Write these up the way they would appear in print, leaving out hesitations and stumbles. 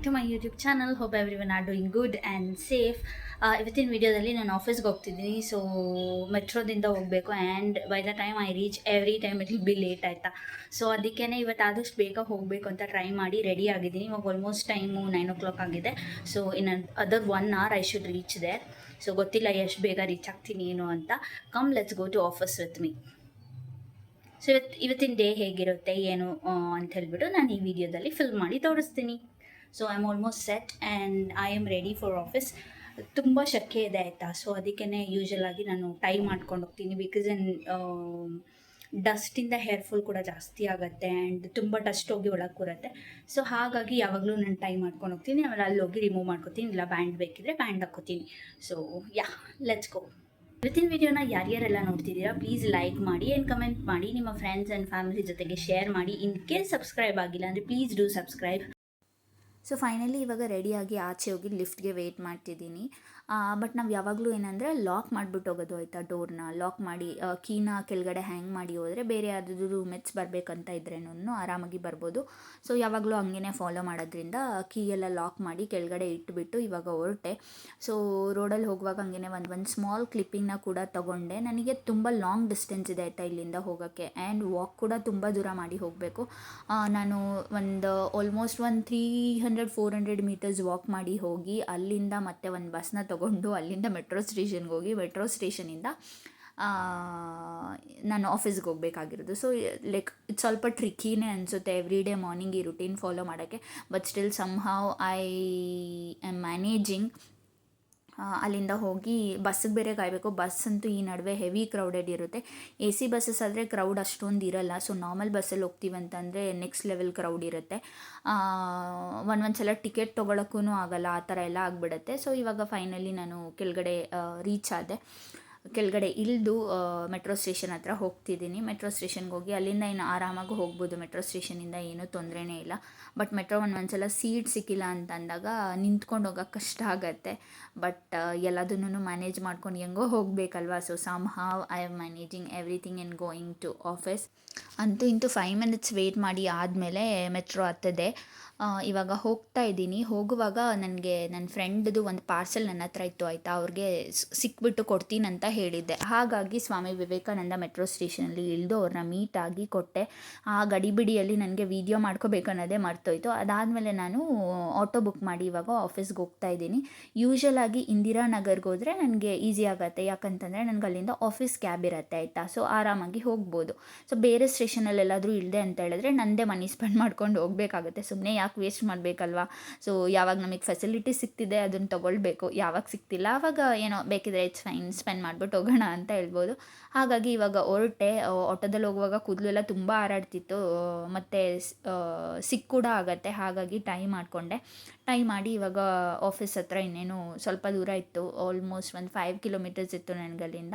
Back to my YouTube channel. Hope everyone are doing good and safe. ಇವತ್ತಿನ ವೀಡಿಯೋದಲ್ಲಿ ನಾನು ಆಫೀಸ್ಗೆ ಹೋಗ್ತಿದ್ದೀನಿ. ಸೊ ಮೆಟ್ರೋದಿಂದ ಹೋಗಬೇಕು and by the time I reach every time it will be late ಆಯಿತಾ. So ಅದಕ್ಕೇ ಇವತ್ತು ಆದಷ್ಟು ಬೇಗ ಹೋಗಬೇಕು ಅಂತ ಟ್ರೈ ಮಾಡಿ ರೆಡಿ ಆಗಿದ್ದೀನಿ. ಇವಾಗ ಆಲ್ಮೋಸ್ಟ್ ಟೈಮು 9 o'clock ಆಗಿದೆ. So in other 1 hour I should reach there. So ಗೊತ್ತಿಲ್ಲ ಎಷ್ಟು ಬೇಗ ರೀಚ್ ಆಗ್ತೀನಿ ಏನು ಅಂತ. Come let's go to office with me. So ಇವತ್ತಿನ ಡೇ ಹೇಗಿರುತ್ತೆ ಏನು ಅಂತ ಹೇಳ್ಬಿಟ್ಟು ನಾನು ಈ ವಿಡಿಯೋದಲ್ಲಿ ಫಿಲ್ಮ್ ಮಾಡಿ ತೋರಿಸ್ತೀನಿ. So I am almost set and I am ready for office. ತುಂಬ ಶೆಕೆ ಇದೆ ಆಯಿತಾ. ಸೊ ಅದಕ್ಕೇ ಯೂಶ್ವಲ್ ಆಗಿ ನಾನು ಟೈ ಮಾಡ್ಕೊಂಡು ಹೋಗ್ತೀನಿ. ಬಿಕಾಸ್ ಡಸ್ಟಿಂದ ಹೇರ್ ಫಾಲ್ ಕೂಡ ಜಾಸ್ತಿ ಆಗುತ್ತೆ ಆ್ಯಂಡ್ ತುಂಬ ಡಸ್ಟ್ ಹೋಗಿ ಒಳಗೆ ಕೂರುತ್ತೆ. ಸೊ ಹಾಗಾಗಿ ಯಾವಾಗಲೂ ನಾನು ಟೈ ಮಾಡ್ಕೊಂಡು ಹೋಗ್ತೀನಿ. ಆಮೇಲೆ ಅಲ್ಲಿ ಹೋಗಿ ರಿಮೂವ್ ಮಾಡ್ಕೊತೀನಿ, ಇಲ್ಲ ಬ್ಯಾಂಡ್ ಬೇಕಿದ್ರೆ ಬ್ಯಾಂಡ್ ಹಾಕ್ಕೋತೀನಿ. So ya, let's go. ಇವತ್ತಿನ ವಿಡಿಯೋನ ಯಾರ್ಯಾರೆಲ್ಲ ನೋಡ್ತಿದ್ದೀರಾ ಪ್ಲೀಸ್ ಲೈಕ್ ಮಾಡಿ ಆ್ಯಂಡ್ ಕಮೆಂಟ್ ಮಾಡಿ. ನಿಮ್ಮ ಫ್ರೆಂಡ್ಸ್ ಆ್ಯಂಡ್ ಫ್ಯಾಮಿಲಿ ಜೊತೆಗೆ ಶೇರ್ ಮಾಡಿ. ಇನ್ ಕೇಸ್ ಸಬ್ಸ್ಕ್ರೈಬ್ ಆಗಿಲ್ಲ ಅಂದರೆ please do subscribe. So finally ಇವಾಗ ರೆಡಿಯಾಗಿ ಆಚೆ ಹೋಗಿ ಲಿಫ್ಟ್ಗೆ ವೆಯ್ಟ್ ಮಾಡ್ತಿದ್ದೀನಿ. ಬಟ್ ನಾವು ಯಾವಾಗಲೂ ಏನಂದರೆ ಲಾಕ್ ಮಾಡಿಬಿಟ್ಟು ಹೋಗೋದು ಆಯಿತಾ. ಡೋರ್ನ ಲಾಕ್ ಮಾಡಿ ಕೀನ ಕೆಳಗಡೆ ಹ್ಯಾಂಗ್ ಮಾಡಿ ಹೋದರೆ ಬೇರೆ ಯಾರ್ದು ರೂಮ್ಮೇಟ್ಸ್ ಬರಬೇಕಂತ ಇದ್ರೇನು ಆರಾಮಾಗಿ ಬರ್ಬೋದು. ಸೊ ಯಾವಾಗಲೂ ಹಂಗೇ ಫಾಲೋ ಮಾಡೋದ್ರಿಂದ ಕೀ ಎಲ್ಲ ಲಾಕ್ ಮಾಡಿ ಕೆಳಗಡೆ ಇಟ್ಬಿಟ್ಟು ಇವಾಗ ಹೊರಟೆ. ಸೊ ರೋಡಲ್ಲಿ ಹೋಗುವಾಗ ಹಂಗೇ ಒಂದು ಸ್ಮಾಲ್ ಕ್ಲಿಪ್ಪಿಂಗ್ನ ಕೂಡ ತೊಗೊಂಡೆ. ನನಗೆ ತುಂಬ ಲಾಂಗ್ ಡಿಸ್ಟೆನ್ಸ್ ಇದೆ ಆಯಿತಾ ಇಲ್ಲಿಂದ ಹೋಗೋಕ್ಕೆ, ಆ್ಯಂಡ್ ವಾಕ್ ಕೂಡ ತುಂಬ ದೂರ ಮಾಡಿ ಹೋಗಬೇಕು. ನಾನು ಒಂದು ಆಲ್ಮೋಸ್ಟ್ 300-400 ಮೀಟರ್ಸ್ ವಾಕ್ ಮಾಡಿ ಹೋಗಿ ಅಲ್ಲಿಂದ ಮತ್ತೆ ಒಂದು ಬಸ್ನ ತೊಗೊಂಡು ಅಲ್ಲಿಂದ ಮೆಟ್ರೋ ಸ್ಟೇಷನ್ಗೆ ಹೋಗಿ ಮೆಟ್ರೋ ಸ್ಟೇಷನಿಂದ ನಾನು ಆಫೀಸ್ಗೆ ಹೋಗಬೇಕಾಗಿರೋದು. ಸೊ ಲೈಕ್ ಇದು ಸ್ವಲ್ಪ ಟ್ರಿಕ್ಕಿನೇ ಅನಿಸುತ್ತೆ ಎವ್ರಿ ಡೇ ಮಾರ್ನಿಂಗ್ ಈ ರುಟೀನ್ ಫಾಲೋ ಮಾಡೋಕ್ಕೆ. But still somehow I am managing. ಅಲ್ಲಿಂದ ಹೋಗಿ ಬಸ್ಸಿಗೆ ಬೇರೆ ಕಾಯಬೇಕು. ಬಸ್ ಅಂತೂ ಈ ನಡುವೆ ಹೆವಿ ಕ್ರೌಡೆಡ್ ಇರುತ್ತೆ. AC ಬಸ್ಸಸ್ ಆದರೆ ಕ್ರೌಡ್ ಅಷ್ಟೊಂದು ಇರಲ್ಲ. ಸೊ ನಾರ್ಮಲ್ ಬಸ್ಸಲ್ಲಿ ಹೋಗ್ತೀವಂತಂದರೆ ನೆಕ್ಸ್ಟ್ ಲೆವೆಲ್ ಕ್ರೌಡ್ ಇರುತ್ತೆ. ಒಂದು ಸಲ ಟಿಕೆಟ್ ತೊಗೊಳಕ್ಕೂ ಆಗಲ್ಲ, ಆ ಥರ ಎಲ್ಲ ಆಗಿಬಿಡುತ್ತೆ. ಸೊ ಇವಾಗ ಫೈನಲಿ ನಾನು ಕೆಳಗಡೆ ರೀಚ್ ಆದೆ. ಕೆಳಗಡೆ ಇಳಿದು ಮೆಟ್ರೋ ಸ್ಟೇಷನ್ ಹತ್ರ ಹೋಗ್ತಿದ್ದೀನಿ. ಮೆಟ್ರೋ ಸ್ಟೇಷನ್ಗೆ ಹೋಗಿ ಅಲ್ಲಿಂದ ಇನ್ನು ಆರಾಮಾಗಿ ಹೋಗ್ಬೋದು. ಮೆಟ್ರೋ ಸ್ಟೇಷನಿಂದ ಏನೂ ತೊಂದರೆನೇ ಇಲ್ಲ. ಬಟ್ ಮೆಟ್ರೋ ಒಂದ್ಸಲ ಸೀಟ್ ಸಿಕ್ಕಿಲ್ಲ ಅಂತ ಅಂದಾಗ ನಿಂತ್ಕೊಂಡು ಹೋಗೋಕೆ ಕಷ್ಟ ಆಗುತ್ತೆ. ಬಟ್ ಎಲ್ಲದನ್ನೂ ಮ್ಯಾನೇಜ್ ಮಾಡ್ಕೊಂಡು ಹೆಂಗೋ ಹೋಗಬೇಕಲ್ವ. So somehow I am managing everything and going to office. ಅಂತೂ ಇಂತೂ 5 minutes ವೆಯ್ಟ್ ಮಾಡಿ ಆದಮೇಲೆ ಮೆಟ್ರೋ ಹತ್ತದೆ. ಇವಾಗ ಹೋಗ್ತಾ ಇದ್ದೀನಿ. ಹೋಗುವಾಗ ನನಗೆ ನನ್ನ ಫ್ರೆಂಡ್ದು ಒಂದು ಪಾರ್ಸೆಲ್ ನನ್ನ ಹತ್ರ ಇತ್ತು ಆಯಿತಾ. ಅವ್ರಿಗೆ ಸಿಕ್ಬಿಟ್ಟು ಕೊಡ್ತೀನಂತ ಹೇಳಿದ್ದೆ. ಹಾಗಾಗಿ ಸ್ವಾಮಿ ವಿವೇಕಾನಂದ ಮೆಟ್ರೋ ಸ್ಟೇಷನಲ್ಲಿ ಇಳಿದು ಅವ್ರನ್ನ ಮೀಟಾಗಿ ಕೊಟ್ಟೆ. ಆ ಗಡಿಬಿಡಿಯಲ್ಲಿ ನನಗೆ ವೀಡಿಯೋ ಮಾಡ್ಕೋಬೇಕು ಅನ್ನೋದೇ ಮರ್ತೋಯ್ತು. ಅದಾದಮೇಲೆ ನಾನು ಆಟೋ ಬುಕ್ ಮಾಡಿ ಇವಾಗ ಆಫೀಸ್ಗೆ ಹೋಗ್ತಾ ಇದ್ದೀನಿ. ಯೂಶ್ವಲ್ ಆಗಿ ಇಂದಿರಾನಗರ್ಗೆ ಹೋದರೆ ನನಗೆ ಈಸಿ ಆಗುತ್ತೆ. ಯಾಕಂತಂದರೆ ನನಗೆ ಅಲ್ಲಿಂದ ಆಫೀಸ್ ಕ್ಯಾಬ್ ಇರುತ್ತೆ ಆಯಿತಾ. ಸೊ ಆರಾಮಾಗಿ ಹೋಗ್ಬೋದು. ಸೊ ಬೇರೆ ಸ್ಟೇಷನಲ್ಲೆಲ್ಲಾದರೂ ಇಳಿದೆ ಅಂತ ಹೇಳಿದ್ರೆ ನನ್ನದೇ ಮನಿ ಸ್ಪೆಂಡ್ ಮಾಡ್ಕೊಂಡು ಹೋಗಬೇಕಾಗುತ್ತೆ. ಸುಮ್ಮನೆ ಯಾಕೆ ವೇಸ್ಟ್ ಮಾಡಬೇಕಲ್ವಾ. ಸೊ ಯಾವಾಗ ನಮಗೆ ಫೆಸಿಲಿಟಿ ಸಿಗ್ತಿದೆ ಅದನ್ನು ತೊಗೊಳ್ಬೇಕು. ಯಾವಾಗ ಸಿಗ್ತಿಲ್ಲ ಆವಾಗ ಏನೋ ಬೇಕಿದ್ರೆ ಇಟ್ಸ್ ಫೈನ್ ಸ್ಪೆಂಡ್ ಮಾಡಿಬಿಟ್ಟು ಹೋಗೋಣ ಅಂತ ಹೇಳ್ಬೋದು. ಹಾಗಾಗಿ ಇವಾಗ ಹೊರಟೆ. ಆಟೋದಲ್ಲಿ ಹೋಗುವಾಗ ಕೂದಲೆಲ್ಲ ತುಂಬ ಹಾರಾಡ್ತಿತ್ತು, ಮತ್ತು ಸಿಕ್ ಕೂಡ ಆಗುತ್ತೆ. ಹಾಗಾಗಿ ಟೈ ಮಾಡಿಕೊಂಡೆ. ಟೈ ಮಾಡಿ ಇವಾಗ ಆಫೀಸ್ ಹತ್ರ ಇನ್ನೇನು ಸ್ವಲ್ಪ ದೂರ ಇತ್ತು. ಆಲ್ಮೋಸ್ಟ್ ಒಂದು 5 kilometers ಇತ್ತು ನನಗಲ್ಲಿಂದ.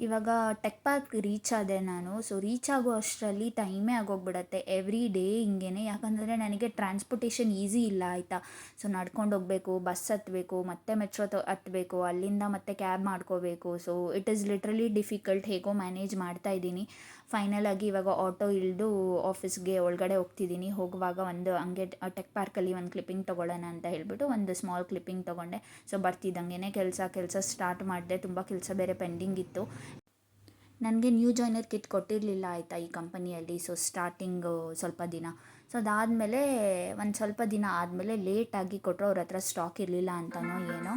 ಇವಾಗ ಟೆಕ್ ಪಾರ್ಕ್ ರೀಚ್ ಆದೆ ನಾನು. ಸೊ ರೀಚ್ ಆಗೋ ಅಷ್ಟರಲ್ಲಿ ಟೈಮೇ ಆಗೋಗ್ಬಿಡತ್ತೆ ಎವ್ರಿ ಡೇ ಹಿಂಗೇ. ಯಾಕಂದರೆ ನನಗೆ ಟ್ರಾನ್ಸ್ಪೋರ್ಟೇಷನ್ ಈಸಿ ಇಲ್ಲ ಆಯಿತಾ. ಸೊ ನಡ್ಕೊಂಡು ಹೋಗಬೇಕು, ಬಸ್ ಹತ್ತಬೇಕು, ಮತ್ತೆ ಮೆಟ್ರೋ ಹತ್ತಬೇಕು, ಅಲ್ಲಿಂದ ಮತ್ತೆ ಕ್ಯಾಬ್ ಮಾಡ್ಕೋಬೇಕು. So it is literally difficult. ಹೇಗೋ ಮ್ಯಾನೇಜ್ ಮಾಡ್ತಾ ಇದ್ದೀನಿ. ಫೈನಲ್ ಆಗಿ ಇವಾಗ ಆಟೋ ಇಳಿದು ಆಫೀಸ್ಗೆ ಒಳಗಡೆ ಹೋಗ್ತಿದ್ದೀನಿ. ಹೋಗುವಾಗ ಒಂದು ಹಂಗೆ ಟೆಕ್ ಪಾರ್ಕಲ್ಲಿ ಒಂದು ಕ್ಲಿಪ್ಪಿಂಗ್ ತೊಗೊಳ್ಳೋಣ ಅಂತ ಹೇಳ್ಬಿಟ್ಟು ಒಂದು ಸ್ಮಾಲ್ ಕ್ಲಿಪ್ಪಿಂಗ್ ತೊಗೊಂಡೆ. ಸೊ ಬರ್ತಿದ್ದಂಗೆ ಕೆಲಸ ಸ್ಟಾರ್ಟ್ ಮಾಡಿದೆ. ತುಂಬ ಕೆಲಸ ಬೇರೆ ಪೆಂಡಿಂಗ್ ಇತ್ತು. ನನಗೆ ನ್ಯೂ ಜಾಯ್ನರ್ ಕಿಟ್ ಕೊಟ್ಟಿರಲಿಲ್ಲ ಆಯಿತಾ ಈ ಕಂಪನಿಯಲ್ಲಿ. ಸೊ ಸ್ಟಾರ್ಟಿಂಗು ಸ್ವಲ್ಪ ದಿನ. ಸೊ ಅದಾದಮೇಲೆ ಒಂದು ಸ್ವಲ್ಪ ದಿನ ಆದಮೇಲೆ ಲೇಟಾಗಿ ಕೊಟ್ಟರು. ಅವ್ರ ಹತ್ರ ಸ್ಟಾಕ್ ಇರಲಿಲ್ಲ ಅಂತನೋ ಏನೋ.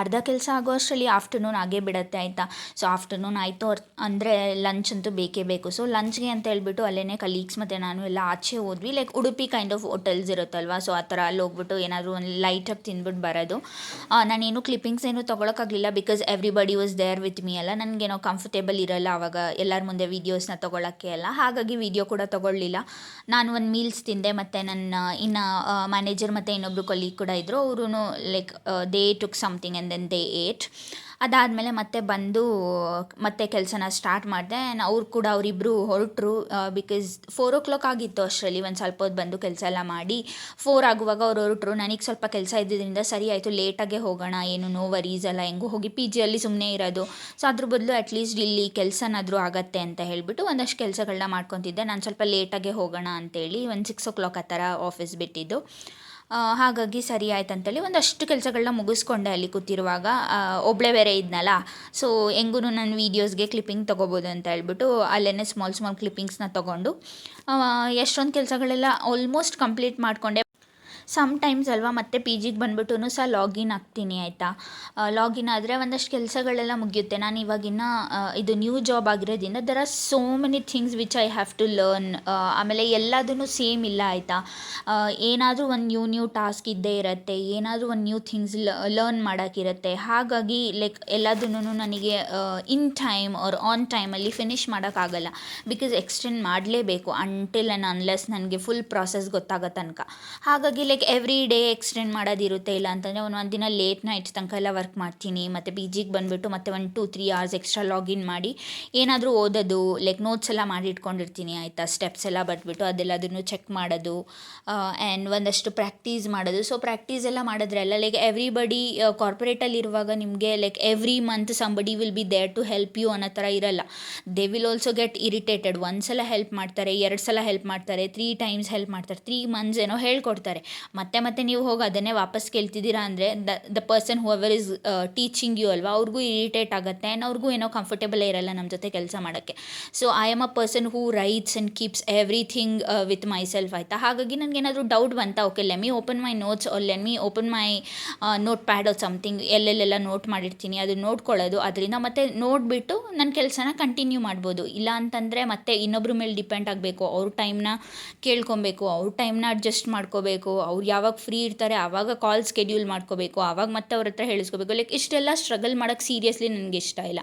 ಅರ್ಧ ಕೆಲಸ ಆಗೋ ಅಷ್ಟರಲ್ಲಿ ಆಫ್ಟರ್ನೂನ್ ಆಗೇ ಬಿಡುತ್ತೆ ಆಯಿತಾ. ಸೊ ಆಫ್ಟರ್ನೂನ್ ಆಯಿತು ಅಂದರೆ ಲಂಚ್ ಅಂತೂ ಬೇಕೇ ಬೇಕು. ಸೊ ಲಂಚ್ಗೆ ಅಂತ ಹೇಳ್ಬಿಟ್ಟು ಅಲ್ಲೇ ಕಲೀಗ್ಸ್ ಮತ್ತು ನಾನು ಎಲ್ಲ ಆಚೆ ಹೋದ್ವಿ. Like Udupi kind of hotels ಇರುತ್ತಲ್ವ. ಸೊ ಆ ಥರ ಅಲ್ಲಿ ಹೋಗ್ಬಿಟ್ಟು ಏನಾದರೂ ಒಂದು ಲೈಟಾಗಿ ತಿಂದ್ಬಿಟ್ಟು ಬರೋದು. ನಾನೇನು ಕ್ಲಿಪ್ಪಿಂಗ್ಸ್ ಏನೂ ತೊಗೊಳಕ್ಕಾಗಲಿಲ್ಲ. Because everybody was there with me ಅಲ್ಲ. ನನಗೇನೋ ಕಂಫರ್ಟೇಬಲ್ ಇರೋಲ್ಲ ಆವಾಗ ಎಲ್ಲರ ಮುಂದೆ ವೀಡಿಯೋಸ್ನ ತೊಗೊಳಕ್ಕೆ ಎಲ್ಲ. ಹಾಗಾಗಿ ವೀಡಿಯೋ ಕೂಡ ತೊಗೊಳ್ಳಿಲ್ಲ. ನಾನು ಒಂದು ಮೀಲ್ಸ್ ತಿಂದೆ, ಮತ್ತು ನನ್ನ ಇನ್ನು ಮ್ಯಾನೇಜರ್ ಮತ್ತು ಇನ್ನೊಬ್ಬರು ಕೊಲೀಗ್ ಕೂಡ ಇದ್ದರು. ಅವರು like they took something and then they ate. ಅದಾದಮೇಲೆ ಮತ್ತೆ ಬಂದು ಮತ್ತೆ ಕೆಲಸನ ಸ್ಟಾರ್ಟ್ ಮಾಡಿದೆ. ಅವ್ರು ಕೂಡ ಅವರಿಬ್ಬರು ಹೊರಟರು. ಬಿಕಾಸ್ 4 o'clock ಆಗಿತ್ತು ಅಷ್ಟರಲ್ಲಿ. ಒಂದು ಸ್ವಲ್ಪ ಹೊತ್ತು ಬಂದು ಕೆಲಸ ಎಲ್ಲ ಮಾಡಿ 4 ಆಗುವಾಗ ಅವ್ರು ಹೊರಟರು. ನನಗೆ ಸ್ವಲ್ಪ ಕೆಲಸ ಇದ್ದಿದ್ದರಿಂದ ಸರಿ ಆಯಿತು, ಲೇಟಾಗೆ ಹೋಗೋಣ, ಏನು ನೋ ವರೀಸ್ ಅಲ್ಲ, ಹೆಂಗೂ ಹೋಗಿ ಪಿ ಜಿಯಲ್ಲಿ ಸುಮ್ಮನೆ ಇರೋದು. ಸೊ ಅದ್ರ ಬದಲು ಅಟ್ಲೀಸ್ಟ್ ಇಲ್ಲಿ ಕೆಲಸನಾದರೂ ಆಗತ್ತೆ ಅಂತ ಹೇಳಿಬಿಟ್ಟು ಒಂದಷ್ಟು ಕೆಲಸಗಳನ್ನ ಮಾಡ್ಕೊತಿದ್ದೆ. ನಾನು ಸ್ವಲ್ಪ ಲೇಟಾಗೆ ಹೋಗೋಣ ಅಂತೇಳಿ ಒಂದು 6 o'clock ಆ ಥರ ಆಫೀಸ್ ಬಿಟ್ಟಿದ್ದು. ಹಾಗಾಗಿ ಸರಿ ಆಯ್ತು ಅಂತೇಳಿ ಒಂದಷ್ಟು ಕೆಲಸಗಳನ್ನ ಮುಗಿಸ್ಕೊಂಡೆ ಅಲ್ಲಿ ಕೂತಿರುವಾಗ. ಒಬ್ಬಳೇ ಬೇರೆ ಇದ್ನಲ್ಲ, ಸೊ ಹೆಂಗೂ ನಾನು ವೀಡಿಯೋಸ್ಗೆ ಕ್ಲಿಪ್ಪಿಂಗ್ ತೊಗೋಬೋದು ಅಂತ ಹೇಳ್ಬಿಟ್ಟು ಅಲ್ಲೇ ಸ್ಮಾಲ್ ಕ್ಲಿಪ್ಪಿಂಗ್ಸ್ನ ತೊಗೊಂಡು ಎಷ್ಟೊಂದು ಕೆಲಸಗಳೆಲ್ಲ ಆಲ್ಮೋಸ್ಟ್ ಕಂಪ್ಲೀಟ್ ಮಾಡಿಕೊಂಡೆ. ಟೈಮ್ಸ್ ಅಲ್ವಾ ಮತ್ತೆ ಪಿ ಜಿಗೆ ಬಂದುಬಿಟ್ಟು ಸಹ ಲಾಗಿನ್ ಆಗ್ತೀನಿ, ಆಯಿತಾ. ಲಾಗಿನ್ ಆದರೆ ಒಂದಷ್ಟು ಕೆಲಸಗಳೆಲ್ಲ ಮುಗಿಯುತ್ತೆ. ನಾನು ಇವಾಗಿನ ಇದು ನ್ಯೂ ಜಾಬ್ ಆಗಿರೋದ್ರಿಂದ there are so many things which I have to learn. ಆಮೇಲೆ ಎಲ್ಲದೂ ಸೇಮ್ ಇಲ್ಲ, ಆಯಿತಾ. ಏನಾದರೂ ಒಂದು ನ್ಯೂ ಟಾಸ್ಕ್ ಇದ್ದೇ ಇರುತ್ತೆ, ಏನಾದರೂ ಒಂದು ನ್ಯೂ ಥಿಂಗ್ಸ್ ಲರ್ನ್ ಮಾಡೋಕ್ಕಿರುತ್ತೆ. ಹಾಗಾಗಿ ಲೈಕ್ ಎಲ್ಲದನ್ನೂ ನನಗೆ ಇನ್ ಟೈಮ್ ಆರ್ ಆನ್ ಟೈಮಲ್ಲಿ ಫಿನಿಷ್ ಮಾಡೋಕ್ಕಾಗಲ್ಲ. ಬಿಕಾಸ್ ಎಕ್ಸ್ಟೆಂಡ್ ಮಾಡಲೇಬೇಕು ಅಂಟಿಲ್ ಆ್ಯಂಡ್ ಅನ್ಲೆಸ್ ನನಗೆ ಫುಲ್ ಪ್ರಾಸೆಸ್ ಗೊತ್ತಾಗೋ ತನಕ. ಹಾಗಾಗಿ ಲೈಕ್ ಎವ್ರಿ ಡೇ ಎಕ್ಸ್ಟೆಂಡ್ ಮಾಡೋದಿರುತ್ತೆ. ಇಲ್ಲ ಅಂತಂದರೆ ಒಂದೊಂದು ದಿನ ಲೇಟ್ ನೈಟ್ಸ್ ತನಕ ಎಲ್ಲ ವರ್ಕ್ ಮಾಡ್ತೀನಿ. ಮತ್ತು ಪಿ ಜಿಗೆ ಬಂದುಬಿಟ್ಟು ಮತ್ತೆ 1-2-3 hours ಎಕ್ಸ್ಟ್ರಾ ಲಾಗಿನ್ ಮಾಡಿ ಏನಾದರೂ ಓದೋದು, ಲೈಕ್ ನೋಟ್ಸ್ ಎಲ್ಲ ಮಾಡಿ ಇಟ್ಕೊಂಡಿರ್ತೀನಿ, ಆಯಿತಾ. ಸ್ಟೆಪ್ಸ್ ಎಲ್ಲ ಬರೆದ್ಬಿಟ್ಟು ಅದೆಲ್ಲದನ್ನು ಚೆಕ್ ಮಾಡೋದು ಆ್ಯಂಡ್ ಒಂದಷ್ಟು ಪ್ರಾಕ್ಟೀಸ್ ಮಾಡೋದು. ಸೊ ಪ್ರಾಕ್ಟೀಸ್ ಎಲ್ಲ ಮಾಡಿದ್ರೆಲ್ಲ ಲೈಕ್ ಎವ್ರಿಬಡಿ ಕಾರ್ಪೊರೇಟಲ್ಲಿರುವಾಗ ನಿಮಗೆ like every month somebody will be there to help you ಅನ್ನೋ ಥರ ಇರಲ್ಲ. They will also get irritated. ಒಂದು ಸಲ ಹೆಲ್ಪ್ ಮಾಡ್ತಾರೆ, 2 ಸಲ ಹೆಲ್ಪ್ ಮಾಡ್ತಾರೆ, 3 times ಹೆಲ್ಪ್ ಮಾಡ್ತಾರೆ, 3 months ಏನೋ ಹೇಳ್ಕೊಡ್ತಾರೆ. ಮತ್ತೆ ನೀವು ಹೋಗಿ ಅದನ್ನೇ ವಾಪಸ್ ಕೇಳ್ತಿದ್ದೀರಾ ಅಂದರೆ the person who ever is teaching you ಅಲ್ವಾ, ಅವ್ರಿಗೂ ಇರಿಟೇಟ್ ಆಗುತ್ತೆ ಆ್ಯಂಡ್ ಅವ್ರಿಗೂ ಏನೋ ಕಂಫರ್ಟೇಬಲೇ ಇರಲ್ಲ ನಮ್ಮ ಜೊತೆ ಕೆಲಸ ಮಾಡೋಕ್ಕೆ. So I am a person who writes and keeps everything with myself, ಆಯಿತಾ. ಹಾಗಾಗಿ ನನಗೇನಾದರೂ ಡೌಟ್ ಬಂತಾ, okay let me open my notes or let me open my notepad or something, ಎಲ್ಲೆಲ್ಲೆಲ್ಲ ನೋಟ್ ಮಾಡಿರ್ತೀನಿ ಅದನ್ನು ನೋಡ್ಕೊಳ್ಳೋದು. ಅದರಿಂದ ಮತ್ತೆ ನೋಡಿಬಿಟ್ಟು ನನ್ನ ಕೆಲಸನ ಕಂಟಿನ್ಯೂ ಮಾಡ್ಬೋದು. ಇಲ್ಲ ಅಂತಂದರೆ ಮತ್ತೆ ಇನ್ನೊಬ್ಬರ ಮೇಲೆ ಡಿಪೆಂಡ್ ಆಗಬೇಕು, ಅವ್ರ ಟೈಮ್ನ ಕೇಳ್ಕೊಬೇಕು, ಅವ್ರ ಟೈಮ್ನ ಅಡ್ಜಸ್ಟ್ ಮಾಡ್ಕೋಬೇಕು, ಅವ್ರು ಯಾವಾಗ ಫ್ರೀ ಇರ್ತಾರೆ ಆವಾಗ ಕಾಲ್ ಸ್ಕೆಡ್ಯೂಲ್ ಮಾಡ್ಕೋಬೇಕು, ಆವಾಗ ಮತ್ತೆ ಅವ್ರ ಹತ್ರ ಹೇಳಿಸ್ಕೋಬೇಕು. ಲೈಕ್ ಇಷ್ಟೆಲ್ಲ ಸ್ಟ್ರಗಲ್ ಮಾಡೋಕ್ಕೆ ಸೀರಿಯಸ್ಲಿ ನನಗೆ ಇಷ್ಟ ಇಲ್ಲ.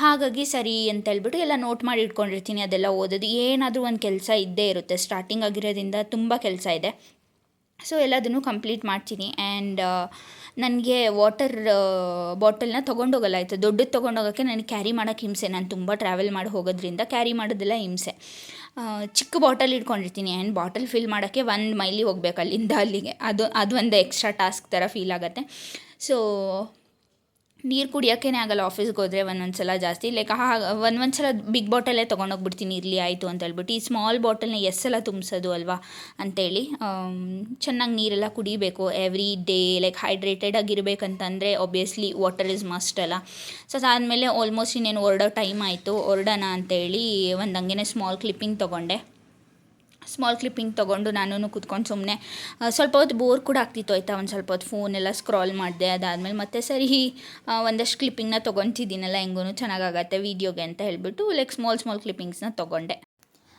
ಹಾಗಾಗಿ ಸರಿ ಅಂತ ಹೇಳ್ಬಿಟ್ಟು ಎಲ್ಲ ನೋಟ್ ಮಾಡಿ ಇಟ್ಕೊಂಡಿರ್ತೀನಿ. ಅದೆಲ್ಲ ಓದೋದು, ಏನಾದರೂ ಒಂದು ಕೆಲಸ ಇದ್ದೇ ಇರುತ್ತೆ. ಸ್ಟಾರ್ಟಿಂಗ್ ಆಗಿರೋದ್ರಿಂದ ತುಂಬ ಕೆಲಸ ಇದೆ. ಸೊ ಎಲ್ಲದನ್ನು ಕಂಪ್ಲೀಟ್ ಮಾಡ್ತೀನಿ. ಆ್ಯಂಡ್ ನನಗೆ ವಾಟರ್ ಬಾಟಲ್ನ ತೊಗೊಂಡೋಗಲ್ಲ, ಆಯಿತು. ದೊಡ್ಡದು ತೊಗೊಂಡೋಗೋಕ್ಕೆ ನನಗೆ ಕ್ಯಾರಿ ಮಾಡೋಕ್ಕೆ ಹಿಂಸೆ. ನಾನು ತುಂಬ ಟ್ರಾವೆಲ್ ಮಾಡಿ ಹೋಗೋದ್ರಿಂದ ಕ್ಯಾರಿ ಮಾಡೋದೆಲ್ಲ ಹಿಂಸೆ. ಚಿಕ್ಕ ಬಾಟಲ್ ಇಟ್ಕೊಂಡಿರ್ತೀನಿ ಆ್ಯಂಡ್ ಬಾಟಲ್ ಫಿಲ್ ಮಾಡೋಕ್ಕೆ 1 ಮೈಲಿ ಹೋಗ್ಬೇಕು ಅಲ್ಲಿಂದ ಅಲ್ಲಿಗೆ. ಅದು ಒಂದು ಎಕ್ಸ್ಟ್ರಾ ಟಾಸ್ಕ್ ಥರ ಫೀಲ್ ಆಗುತ್ತೆ. ಸೊ ನೀರು ಕುಡಿಯೋಕ್ಕೇ ಆಗಲ್ಲ ಆಫೀಸ್ಗೆ ಹೋದರೆ ಒಂದೊಂದು ಸಲ ಜಾಸ್ತಿ. ಲೈಕ್ ಒಂದೊಂದು ಸಲ ಬಿಗ್ ಬಾಟಲೇ ತೊಗೊಂಡೋಗ್ಬಿಡ್ತೀನಿ, ಇರಲಿ ಆಯಿತು ಅಂತ ಹೇಳ್ಬಿಟ್ಟು. ಈ ಸ್ಮಾಲ್ ಬಾಟಲ್ನ ಎಷ್ಟೆಲ್ಲ ತುಂಬಿಸೋದು ಅಲ್ವಾ ಅಂತೇಳಿ. ಚೆನ್ನಾಗಿ ನೀರೆಲ್ಲ ಕುಡಿಬೇಕು ಎವ್ರಿ ಡೇ. ಲೈಕ್ ಹೈಡ್ರೇಟೆಡ್ ಆಗಿರಬೇಕಂತಂದರೆ ಒಬ್ವಿಯಸ್ಲಿ ವಾಟರ್ ಇಸ್ ಮಸ್ಟ್ ಅಲ್ಲ. ಸೊ ಅದಾದಮೇಲೆ ಆಲ್ಮೋಸ್ಟ್ ಇನ್ನೇನು ಹೊರಡೋ ಟೈಮ್ ಆಯಿತು, ಹೊರಡೋಣ ಅಂತೇಳಿ ಒಂದು ಹಂಗೇ ಸ್ಮಾಲ್ ಕ್ಲಿಪ್ಪಿಂಗ್ ತೊಗೊಂಡು ನಾನು ಕೂತ್ಕೊಂಡು ಸುಮ್ಮನೆ ಸ್ವಲ್ಪ ಹೊತ್ತು ಬೋರ್ ಕೂಡ ಆಗ್ತಿತ್ತು, ಆಯಿತಾ. ಒಂದು ಸ್ವಲ್ಪ ಹೊತ್ತು ಫೋನೆಲ್ಲ ಸ್ಕ್ರಾಲ್ ಮಾಡಿದೆ. ಅದಾದಮೇಲೆ ಮತ್ತೆ ಸರಿ ಒಂದಷ್ಟು ಕ್ಲಿಪ್ಪಿಂಗ್ನ ತೊಗೊತಿದ್ದೀನಲ್ಲ, ಹೆಂಗೂ ಚೆನ್ನಾಗಾಗತ್ತೆ ವೀಡಿಯೋಗೆ ಅಂತ ಹೇಳಿಬಿಟ್ಟು ಲೈಕ್ ಸ್ಮಾಲ್ ಕ್ಲಿಪ್ಪಿಂಗ್ಸ್ನ ತೊಗೊಂಡೆ.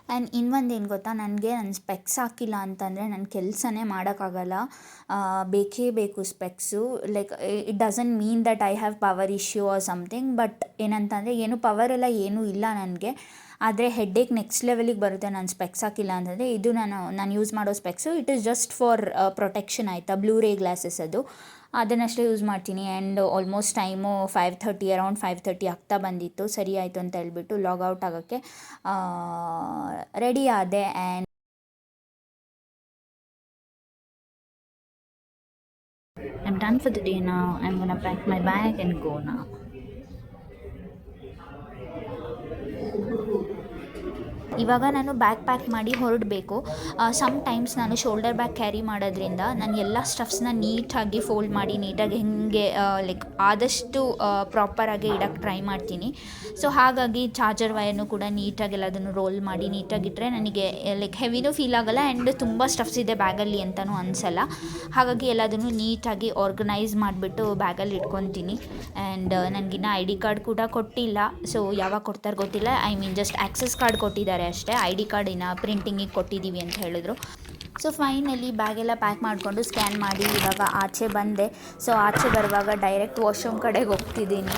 ಆ್ಯಂಡ್ ಇನ್ನೊಂದು ಏನು ಗೊತ್ತಾ, ನನಗೆ ನನ್ನ ಸ್ಪೆಕ್ಸ್ ಹಾಕಿಲ್ಲ ಅಂತಂದರೆ ನನ್ನ ಕೆಲಸನೇ ಮಾಡೋಕ್ಕಾಗಲ್ಲ. ಬೇಕೇ ಬೇಕು specs. Like it doesn't mean that I have power issue or something. But ಏನಂತಂದರೆ ಏನು ಪವರೆಲ್ಲ ಏನೂ ಇಲ್ಲ ನನಗೆ. ಆದರೆ ಹೆಡ್ಡೇಕ್ ನೆಕ್ಸ್ಟ್ ಲೆವೆಲಿಗೆ ಬರುತ್ತೆ ನಾನು ಸ್ಪೆಕ್ಸ್ ಹಾಕಿಲ್ಲ ಅಂತಂದರೆ. ಇದು ನಾನು ಯೂಸ್ ಮಾಡೋ specs, it is just for protection, ಆಯಿತಾ. ಬ್ಲೂ ರೇ ಗ್ಲಾಸಸ್ ಅದನ್ನಷ್ಟೇ ಯೂಸ್ ಮಾಡ್ತೀನಿ. ಆ್ಯಂಡ್ ಆಲ್ಮೋಸ್ಟ್ ಟೈಮು 5:30 ಅರೌಂಡ್ 5:30 ಆಗ್ತಾ ಬಂದಿತ್ತು. ಸರಿ ಆಯಿತು ಅಂತ ಹೇಳ್ಬಿಟ್ಟು ಲಾಗೌಟ್ ಆಗೋಕ್ಕೆ ರೆಡಿ ಆದೆ. And I'm done for the day now. I'm gonna pack my bag and go now. ಇವಾಗ ನಾನು ಬ್ಯಾಗ್ ಪ್ಯಾಕ್ ಮಾಡಿ ಹೊರಡಬೇಕು. ಟೈಮ್ಸ್ ನಾನು ಶೋಲ್ಡರ್ ಬ್ಯಾಗ್ ಕ್ಯಾರಿ ಮಾಡೋದ್ರಿಂದ ನಾನು ಎಲ್ಲ ಸ್ಟಫ್ಸ್ನ ನೀಟಾಗಿ ಫೋಲ್ಡ್ ಮಾಡಿ ನೀಟಾಗಿ ಹೆಂಗೆ ಲೈಕ್ ಆದಷ್ಟು ಪ್ರಾಪರಾಗಿ ಇಡೋಕ್ಕೆ ಟ್ರೈ ಮಾಡ್ತೀನಿ. ಸೊ ಹಾಗಾಗಿ ಚಾರ್ಜರ್ ವೈರ್ನು ಕೂಡ ನೀಟಾಗೆಲ್ಲ ಅದನ್ನು ರೋಲ್ ಮಾಡಿ ನೀಟಾಗಿಟ್ಟರೆ ನನಗೆ ಲೈಕ್ ಹೆವಿನೂ ಫೀಲ್ ಆಗೋಲ್ಲ ಆ್ಯಂಡ್ ತುಂಬ ಸ್ಟಫ್ಸ್ ಇದೆ ಬ್ಯಾಗಲ್ಲಿ ಅಂತಲೂ ಅನಿಸಲ್ಲ. ಹಾಗಾಗಿ ಎಲ್ಲದನ್ನು ನೀಟಾಗಿ ಆರ್ಗನೈಸ್ ಮಾಡಿಬಿಟ್ಟು ಬ್ಯಾಗಲ್ಲಿ ಇಟ್ಕೊತೀನಿ. ಆ್ಯಂಡ್ ನನಗಿನ್ನ ID ಕಾರ್ಡ್ ಕೂಡ ಕೊಟ್ಟಿಲ್ಲ. ಸೊ ಯಾವಾಗ ಕೊಡ್ತಾರೆ ಗೊತ್ತಿಲ್ಲ. I mean just access card ಕೊಟ್ಟಿದ್ದಾರೆ ಅಷ್ಟೇ. ID ಕಾರ್ಡಿನ ಪ್ರಿಂಟಿಂಗಿಗೆ ಕೊಟ್ಟಿದ್ದೀವಿ ಅಂತ ಹೇಳಿದ್ರು. ಸೊ ಫೈನಲಿ ಬ್ಯಾಗೆಲ್ಲ ಪ್ಯಾಕ್ ಮಾಡಿಕೊಂಡು ಸ್ಕ್ಯಾನ್ ಮಾಡಿ ಇವಾಗ ಆಚೆ ಬಂದೆ. ಸೊ ಆಚೆ ಬರುವಾಗ ಡೈರೆಕ್ಟ್ ವಾಶ್ರೂಮ್ ಕಡೆಗೆ ಹೋಗ್ತಿದ್ದೀನಿ.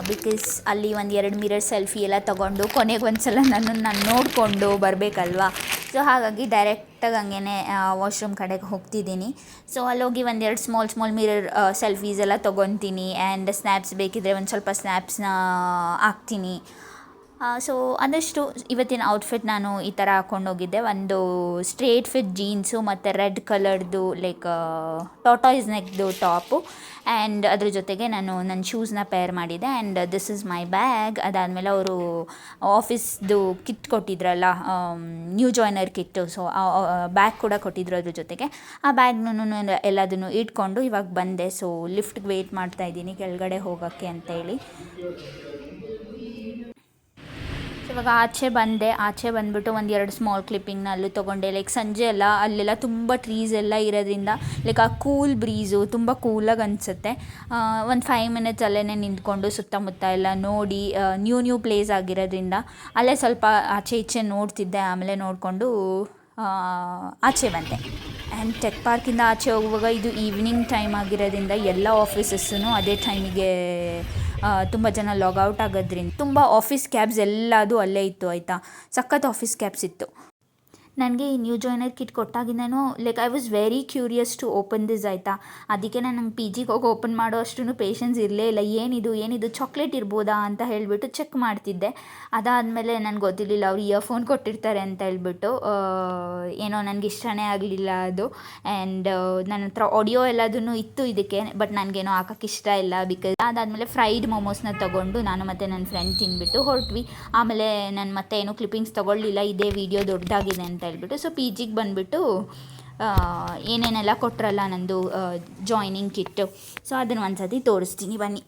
ಬಿಕಾಸ್ ಅಲ್ಲಿ 1-2 ಮಿರರ್ ಸೆಲ್ಫಿ ಎಲ್ಲ ತೊಗೊಂಡು ಕೊನೆಗೆ ಒಂದು ಸಲ ನಾನು ನೋಡಿಕೊಂಡು ಬರಬೇಕಲ್ವಾ. ಸೊ ಹಾಗಾಗಿ ಡೈರೆಕ್ಟಾಗಿ ಹಂಗೇ ವಾಶ್ರೂಮ್ ಕಡೆಗೆ ಹೋಗ್ತಿದ್ದೀನಿ. ಸೊ ಅಲ್ಲೋಗಿ ಒಂದೆರಡು ಸ್ಮಾಲ್ ಮಿರರ್ ಸೆಲ್ಫೀಸ್ ಎಲ್ಲ ತೊಗೊತೀನಿ. ಆ್ಯಂಡ್ ಸ್ನ್ಯಾಪ್ಸ್ ಬೇಕಿದ್ದರೆ ಒಂದು ಸ್ವಲ್ಪ ಸ್ನ್ಯಾಪ್ಸ್ನ ಹಾಕ್ತೀನಿ. ಸೊ ಆದಷ್ಟು ಇವತ್ತಿನ ಔಟ್ಫಿಟ್ ನಾನು ಈ ಥರ ಹಾಕ್ಕೊಂಡೋಗಿದ್ದೆ. ಒಂದು ಸ್ಟ್ರೇಟ್ ಫಿಟ್ ಜೀನ್ಸು ಮತ್ತು ರೆಡ್ ಕಲರ್ದು ಲೈಕ್ ಟಾಟಾಯ್ಸ್ ನೆಕ್ದು ಟಾಪು. ಆ್ಯಂಡ್ ಅದ್ರ ಜೊತೆಗೆ ನಾನು ನನ್ನ ಶೂಸ್ನ ಪೇರ್ ಮಾಡಿದ್ದೆ. And this is my bag. ಅದಾದಮೇಲೆ ಅವರು ಆಫೀಸ್ದು ಕಿಟ್ ಕೊಟ್ಟಿದ್ರಲ್ಲ, new joiner kit. So bag ಕೂಡ ಕೊಟ್ಟಿದ್ರು ಅದ್ರ ಜೊತೆಗೆ. ಆ ಬ್ಯಾಗ್ನೂ ಎಲ್ಲದನ್ನು ಇಟ್ಕೊಂಡು ಇವಾಗ ಬಂದೆ. ಸೊ ಲಿಫ್ಟ್ಗೆ ವೆಯ್ಟ್ ಮಾಡ್ತಾಯಿದ್ದೀನಿ ಕೆಳಗಡೆ ಹೋಗೋಕ್ಕೆ ಅಂತೇಳಿ. ಇವಾಗ ಆಚೆ ಬಂದುಬಿಟ್ಟು ಒಂದು 2 ಸ್ಮಾಲ್ ಕ್ಲಿಪ್ಪಿಂಗ್ನ ಅಲ್ಲೂ ತೊಗೊಂಡೆ. ಲೈಕ್ ಸಂಜೆ ಎಲ್ಲ ಅಲ್ಲೆಲ್ಲ ತುಂಬ ಟ್ರೀಸ್ ಎಲ್ಲ ಇರೋದ್ರಿಂದ ಲೈಕ್ ಆ ಕೂಲ್ ಬ್ರೀಸು ತುಂಬ ಕೂಲಾಗಿ ಅನಿಸುತ್ತೆ. ಒಂದು 5 ಮಿನಿಟ್ಸ್ ಅಲ್ಲೇ ನಿಂತ್ಕೊಂಡು ಸುತ್ತಮುತ್ತ ಎಲ್ಲ ನೋಡಿ, ನ್ಯೂ ಪ್ಲೇಸ್ ಆಗಿರೋದ್ರಿಂದ ಅಲ್ಲೇ ಸ್ವಲ್ಪ ಆಚೆ ಈಚೆ ನೋಡ್ತಿದ್ದೆ. ಆಮೇಲೆ ನೋಡಿಕೊಂಡು ಆಚೆ ಬಂದೆ. ಆ್ಯಂಡ್ ಟೆಕ್ ಪಾರ್ಕಿಂದ ಆಚೆ ಹೋಗುವಾಗ ಇದು ಈವ್ನಿಂಗ್ ಟೈಮ್ ಆಗಿರೋದ್ರಿಂದ ಎಲ್ಲ ಆಫೀಸಸ್ಸೂ ಅದೇ ಟೈಮಿಗೆ ತುಂಬ ಜನ ಲಾಗೌಟ್ ಆಗೋದ್ರಿಂದ ತುಂಬ ಆಫೀಸ್ ಕ್ಯಾಬ್ಸ್ ಎಲ್ಲದು ಅಲ್ಲೇ ಇತ್ತು ಆಯಿತಾ. ಸಖತ್ ಆಫೀಸ್ ಕ್ಯಾಬ್ಸ್ ಇತ್ತು. ನನಗೆ ಈ ನ್ಯೂ ಜಾಯ್ನರ್ ಕಿಟ್ ಕೊಟ್ಟಾಗಿಂದನೂ like I was very curious to open this ಆಯಿತಾ. ಅದಕ್ಕೆ ನಂಗೆ ಪಿ ಜಿಗೆ ಹೋಗಿ ಓಪನ್ ಮಾಡೋ ಅಷ್ಟು ಪೇಷನ್ಸ್ ಇರಲೇ ಇಲ್ಲ. ಏನಿದು ಚಾಕ್ಲೇಟ್ ಇರ್ಬೋದಾ ಅಂತ ಹೇಳಿಬಿಟ್ಟು ಚೆಕ್ ಮಾಡ್ತಿದ್ದೆ. ಅದಾದಮೇಲೆ ನನಗೆ ಗೊತ್ತಿರಲಿಲ್ಲ ಅವ್ರು ಇಯರ್ಫೋನ್ ಕೊಟ್ಟಿರ್ತಾರೆ ಅಂತ ಹೇಳ್ಬಿಟ್ಟು. ಏನೋ ನನಗೆ ಇಷ್ಟನೇ ಆಗಲಿಲ್ಲ ಅದು. ಆ್ಯಂಡ್ ನನ್ನ ಹತ್ರ ಆಡಿಯೋ ಎಲ್ಲದೂ ಇತ್ತು ಇದಕ್ಕೆ, ಬಟ್ ನನಗೇನೋ ಹಾಕೋಕ್ಕೆ ಇಷ್ಟ ಇಲ್ಲ. ಬಿಕಾಸ್ ಅದಾದಮೇಲೆ ಫ್ರೈಡ್ ಮೊಮೋಸ್ನ ತೊಗೊಂಡು ನಾನು ಮತ್ತು ನನ್ನ ಫ್ರೆಂಡ್ ತಿಂದ್ಬಿಟ್ಟು ಹೊರಟ್ವಿ. ಆಮೇಲೆ ನಾನು ಮತ್ತೆ ಏನೂ ಕ್ಲಿಪ್ಪಿಂಗ್ಸ್ ತೊಗೊಳ್ಳಿಲ್ಲ, ಇದೇ ವಿಡಿಯೋ ದೊಡ್ಡದಾಗಿದೆ ಅಂತ ಹೇಳ್ಬಿಟ್ಟು. ಸೊ ಪಿ ಜಿಗೆ ಬಂದುಬಿಟ್ಟು ಏನೇನೆಲ್ಲ ಕೊಟ್ಟರಲ್ಲ ನಂದು ಜಾಯ್ನಿಂಗ್ ಕಿಟ್ಟು, ಸೊ ಅದನ್ನು ಒಂದು ಸತಿ ತೋರಿಸ್ತೀನಿ ಬನ್ನಿ.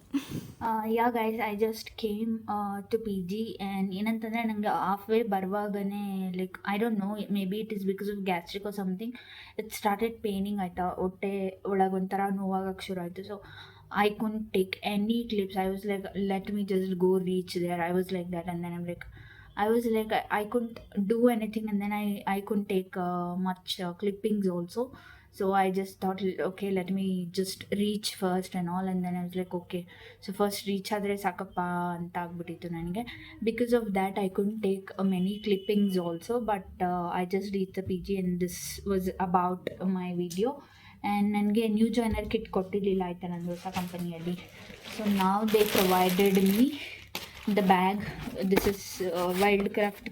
Ya guys, I just came to P G. And ಏನಂತಂದರೆ ನನಗೆ ಹಾಫ್ ವೇ ಬರುವಾಗನೇ like I don't know, maybe it is because of gastric or something, it started paining ಆಯಿತಾ. ಹೊಟ್ಟೆ ಒಳಗೆ ಒಂಥರ ನೋವಾಗಕ್ಕೆ ಶುರು ಆಯಿತು. So I couldn't take any clips. I was like, let me just go reach there. I was like that, and then I couldn't do anything, and then I couldn't take much clippings also. So I just thought, okay, let me just reach first and all, and then I was like, okay, so first reach ಆದರೆ ಸಾಕಪ್ಪ ಅಂತ ಆಗ್ಬಿಟ್ಟಿತ್ತು ನನಗೆ. Because of that I couldn't take many clippings also, but I just reached the PG and this was about my video. And ನನಗೆ new joiner kit ಕೊಟ್ಟಿರಲಿಲ್ಲ ಆಯಿತಾ ನನ್ನ ಹೊಸ ಕಂಪನಿಯಲ್ಲಿ. ಸೊ ನಾವ್ they provided me the bag. This is Wildcraft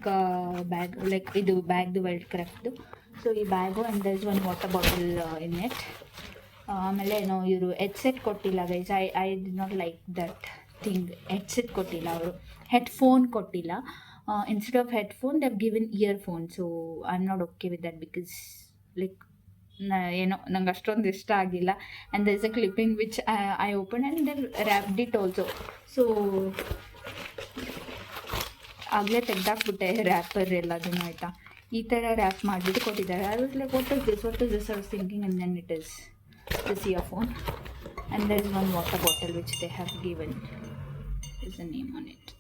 bag, like ಇದು ಬ್ಯಾಗ್ದು ವೈಲ್ಡ್ ಕ್ರಾಫ್ಟ್ದು. ಸೊ ಈ bag and there is one water bottle in it. ಆಮೇಲೆ ಏನೋ ಇವರು ಹೆಡ್ಸೆಟ್ ಕೊಟ್ಟಿಲ್ಲ guys. I did not like that thing. Headset ಕೊಟ್ಟಿಲ್ಲ ಅವರು, ಹೆಡ್ಫೋನ್ ಕೊಟ್ಟಿಲ್ಲ. Instead of headphone they have given earphone. So I am not okay with that because like ಏನೋ ನಂಗೆ ಅಷ್ಟೊಂದು ಇಷ್ಟ ಆಗಿಲ್ಲ. And there is a clipping which I open and they wrapped it also. So ಆಗಲೇ ತೆಗ್ದಾಕ್ಬಿಟ್ಟೆ wrapper ಎಲ್ಲದನ್ನು ಆಯಿತಾ. ಈ ಥರ ರ್ಯಾಪ್ ಮಾಡಿಬಿಟ್ಟು ಕೊಟ್ಟಿದ್ದಾರೆ. I was like what is this I was thinking, and then it is this earphone. And there is one water bottle which they have given is a name on it.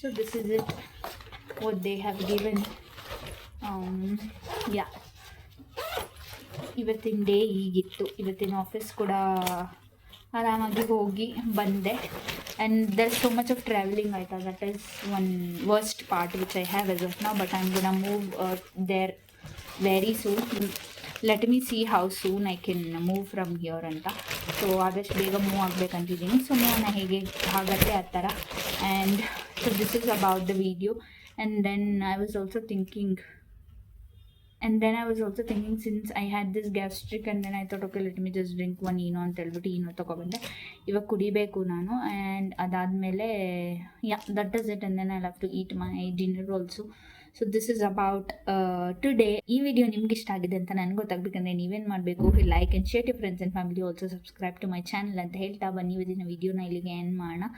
So this is it what they have given. Ya, ಇವತ್ತಿನ day ಹೀಗಿತ್ತು. ಇವತ್ತಿನ office ಕೂಡ ಆರಾಮಾಗಿ ಹೋಗಿ ಬಂದೆ. And there so much of travelling ಆಯಿತಾ. That is one worst part which I have as of now, but I am gonna move there very soon. Let me see how soon I can move from here ಅಂತ. So ಆದಷ್ಟು ಬೇಗ move ಆಗಬೇಕಂತಿದ್ದೀನಿ. So ನೋಡೋಣ ಹೇಗೆ ಆಗುತ್ತೆ ಆ ಥರ. And so this is about the video. And then I was also thinking, since I had this gastric, and then I thought, okay, let me just drink one ENO ಅಂತ ಹೇಳ್ಬಿಟ್ಟು ENO ತೊಗೊಬಂದೆ. ಇವಾಗ ಕುಡಿಬೇಕು ನಾನು. ಆ್ಯಂಡ್ ಅದಾದಮೇಲೆ ya, that is it. And then I have to eat my dinner also. So this is about today. ಈ video ನಿಮ್ಗೆ ಇಷ್ಟ ಆಗಿದೆ ಅಂತ ನನಗೆ ಗೊತ್ತಾಗಬೇಕಂದ್ರೆ ನೀವೇನು ಮಾಡಬೇಕು, like and share to friends and family, also subscribe to my channel ಅಂತ ಹೇಳ್ತಾ ಬನ್ನಿ ಇವತ್ತಿನ ವಿಡಿಯೋನ ಇಲ್ಲಿಗೆ ಎಂಡ್ ಮಾಡೋಣ.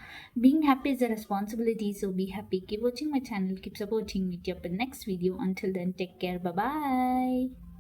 Being happy is a responsibility, so be happy. Keep watching my channel, keep supporting. Meet you up in next video. Until then, take care. Bye bye.